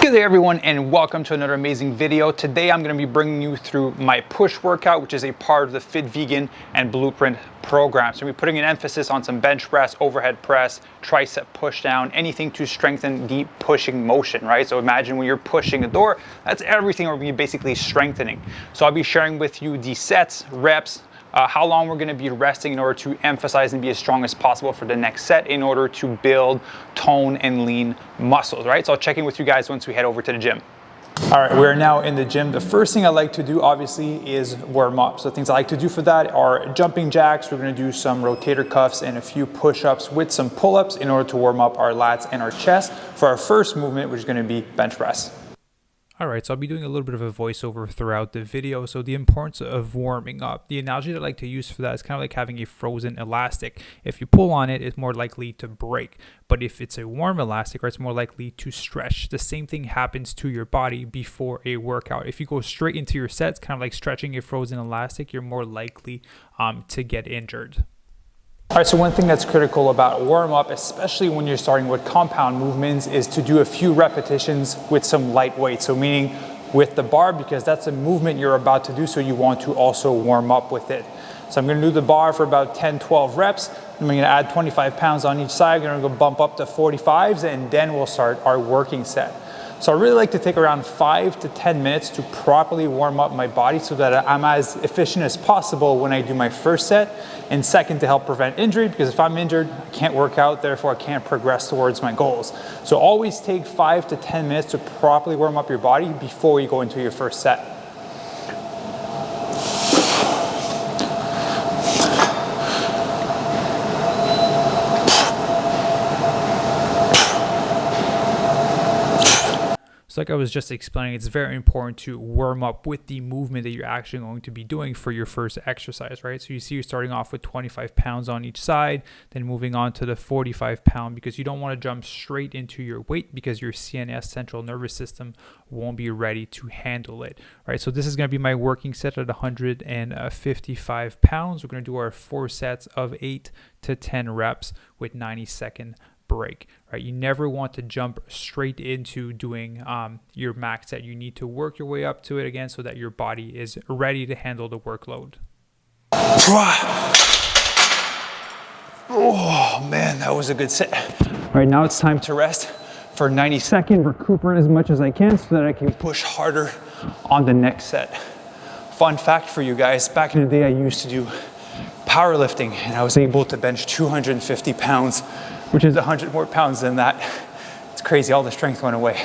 Good day everyone, and welcome to another amazing video. Today I'm going to be bringing you through my push workout, which is a part of the Fit Vegan and Blueprint program. So we're putting an emphasis on some bench press, overhead press, tricep push down, anything to strengthen deep pushing motion, right? So imagine when you're pushing a door, that's everything we're going to be basically strengthening. So I'll be sharing with you the sets, reps, how long we're going to be resting in order to emphasize and be as strong as possible for the next set in order to build tone and lean muscles, right? So I'll check in with you guys once we head over to the gym. All right, we're now in the gym. The first thing I like to do, obviously, is warm up. So things I like to do for that are jumping jacks. We're going to do some rotator cuffs and a few push-ups with some pull-ups in order to warm up our lats and our chest for our first movement, which is going to be bench press. Alright, so I'll be doing a little bit of a voiceover throughout the video. So the importance of warming up. The analogy that I like to use for that is kind of like having a frozen elastic. If you pull on it, it's more likely to break. But if it's a warm elastic, it's more likely to stretch. The same thing happens to your body before a workout. If you go straight into your sets, kind of like stretching a frozen elastic, you're more likely to get injured. All right, so one thing that's critical about warm up, especially when you're starting with compound movements, is to do a few repetitions with some light weight. So meaning with the bar, because that's a movement you're about to do, so you want to also warm up with it. So I'm gonna do the bar for about 10, 12 reps. I'm gonna add 25 pounds on each side. I'm gonna go bump up to 45s, and then we'll start our working set. So I really like to take around 5 to 10 minutes to properly warm up my body so that I'm as efficient as possible when I do my first set, and second, to help prevent injury, because if I'm injured, I can't work out, therefore I can't progress towards my goals. So always take 5 to 10 minutes to properly warm up your body before you go into your first set. So like I was just explaining, it's very important to warm up with the movement that you're actually going to be doing for your first exercise, right? So you see you're starting off with 25 pounds on each side, then moving on to the 45 pound, because you don't want to jump straight into your weight because your CNS, central nervous system, won't be ready to handle it, right? So this is going to be my working set at 155 pounds. We're going to do our 4 sets of 8 to 10 reps with 90-second break, right? You never want to jump straight into doing your max set. You need to work your way up to it again so that your body is ready to handle the workload. Oh man, that was a good set. Right now it's time to rest for 90 seconds, recuperate as much as I can so that I can push harder on the next set. Fun fact for you guys, back in the day I used to do powerlifting and I was able to bench 250 pounds, which is 100 more pounds than that. It's crazy, all the strength went away.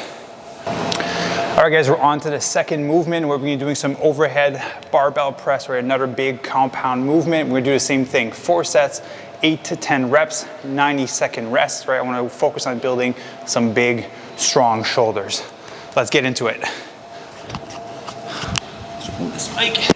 All right guys, we're on to the second movement. We're gonna be doing some overhead barbell press, or another big compound movement. We're gonna do the same thing, 4 sets, 8 to 10 reps, 90-second rest, right? I wanna focus on building some big, strong shoulders. Let's get into it. Let's move this mic.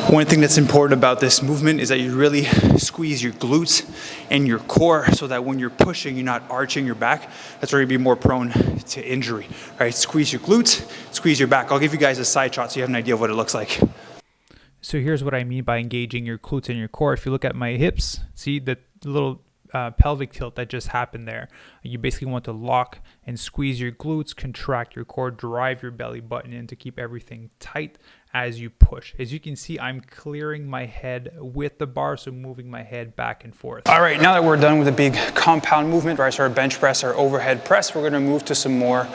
One thing that's important about this movement is that you really squeeze your glutes and your core so that when you're pushing, you're not arching your back. That's where you'd be more prone to injury, right? Squeeze your glutes, squeeze your back. I'll give you guys a side shot so you have an idea of what it looks like. So here's what I mean by engaging your glutes and your core. If you look at my hips, see the little pelvic tilt that just happened there. You basically want to lock and squeeze your glutes, contract your core, drive your belly button in to keep everything tight as you push. As you can see, I'm clearing my head with the bar, so moving my head back and forth. All right, now that we're done with a big compound movement, right, so our bench press, our overhead press, we're gonna move to some more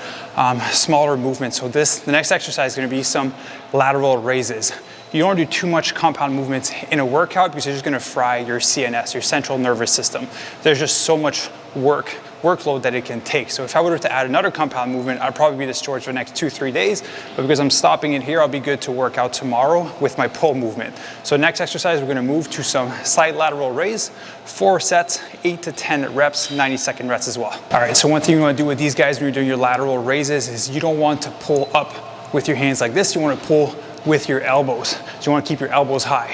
smaller movements. So the next exercise is gonna be some lateral raises. You don't want to do too much compound movements in a workout because you're just going to fry your CNS, your central nervous system. There's just so much workload that it can take. So if I were to add another compound movement, I'd probably be this for the next 2-3 days. But because I'm stopping it here, I'll be good to work out tomorrow with my pull movement. So next exercise, we're going to move to some side lateral raise, 4 sets, 8 to 10 reps, 90-second rests as well. All right, so one thing you want to do with these guys when you're doing your lateral raises is you don't want to pull up with your hands like this. You want to pull with your elbows. So you want to keep your elbows high.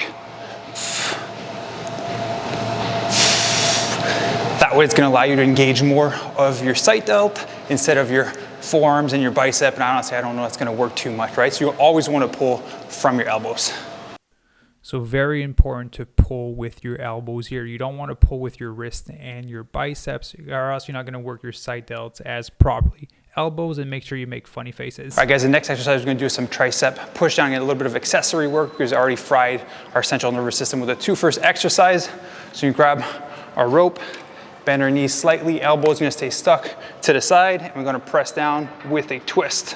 way it's gonna allow you to engage more of your side delt instead of your forearms and your bicep. And honestly, I don't know that's gonna work too much, right? So you always wanna pull from your elbows. So very important to pull with your elbows here. You don't want to pull with your wrist and your biceps, or else you're not going to work your side delts as properly. Elbows, and make sure you make funny faces. All right, guys, the next exercise we're going to do some tricep push down, get a little bit of accessory work because I already fried our central nervous system with the first exercise. So you grab our rope, bend our knees slightly, elbows are going to stay stuck to the side, and we're going to press down with a twist.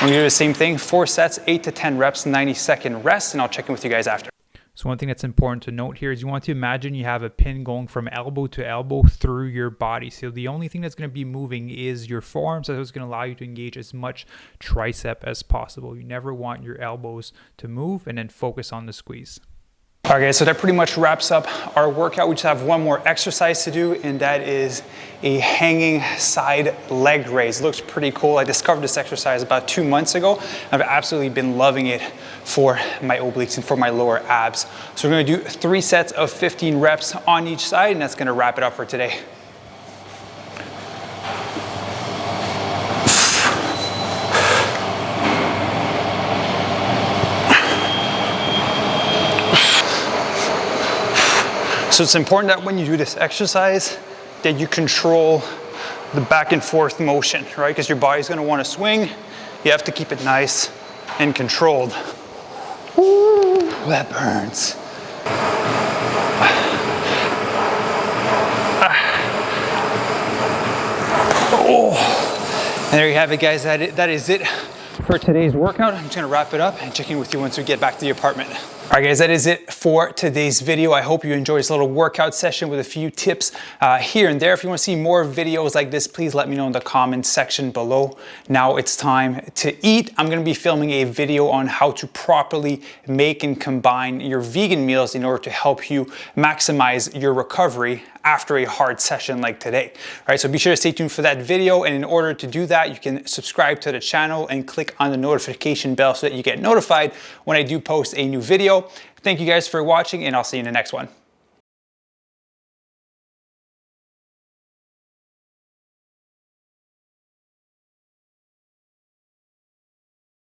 We're gonna do the same thing, 4 sets, 8 to 10 reps, 90-second rest, and I'll check in with you guys after. So one thing that's important to note here is you want to imagine you have a pin going from elbow to elbow through your body. So the only thing that's going to be moving is your forearms. That's what's going to allow you to engage as much tricep as possible. You never want your elbows to move, and then focus on the squeeze. All right, guys, so that pretty much wraps up our workout. We just have one more exercise to do, and that is a hanging side leg raise. It looks pretty cool. I discovered this exercise about 2 months ago. I've absolutely been loving it for my obliques and for my lower abs. So we're gonna do 3 sets of 15 reps on each side, and that's gonna wrap it up for today. So it's important that when you do this exercise that you control the back and forth motion, right? Because your body's gonna wanna swing. You have to keep it nice and controlled. Ooh, that burns. Oh, and there you have it, guys. That is it for today's workout. I'm just gonna wrap it up and check in with you once we get back to the apartment. All right, guys, that is it for today's video. I hope you enjoyed this little workout session with a few tips here and there. If you want to see more videos like this, please let me know in the comments section below. Now it's time to eat. I'm going to be filming a video on how to properly make and combine your vegan meals in order to help you maximize your recovery after a hard session like today. All right, so be sure to stay tuned for that video. And in order to do that, you can subscribe to the channel and click on the notification bell so that you get notified when I do post a new video. Thank you guys for watching, and I'll see you in the next one.